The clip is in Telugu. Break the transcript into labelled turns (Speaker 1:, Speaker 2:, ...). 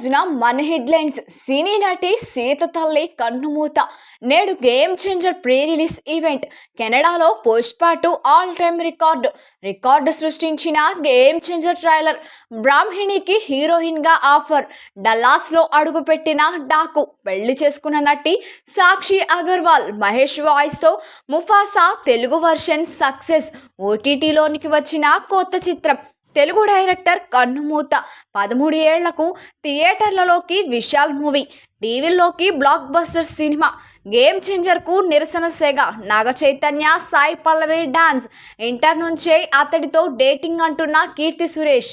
Speaker 1: రోజున మన హెడ్లైన్స్. సినీ నటి సీత తల్లి కన్నుమూత. నేడు Game Changer pre release event. కెనడాలో పుష్ప 2 ఆల్ టైమ్ రికార్డు సృష్టించిన గేమ్ చేంజర్ ట్రైలర్. బ్రాహ్మిణికి హీరోయిన్ గా ఆఫర్. డల్లాస్ లో అడుగుపెట్టిన డాకు. పెళ్లి చేసుకున్న నటి సాక్షి అగర్వాల్. మహేష్ వాయిస్ తో ముఫాసా తెలుగు వర్షన్ సక్సెస్. ఓటీటీలోనికి వచ్చిన కొత్త చిత్రం. తెలుగు డైరెక్టర్ కన్నుమూత. 13 ఏళ్లకు థియేటర్లలోకి విశాల్ మూవీ, టీవీల్లోకి బ్లాక్ బస్టర్ సినిమా. గేమ్ చేంజర్ కు నిరసన సెగ. నాగ చైతన్య, సాయి పల్లవి డాన్స్. ఇంటర్ నుంచే అతడితో డేటింగ్ అంటున్న కీర్తి సురేష్.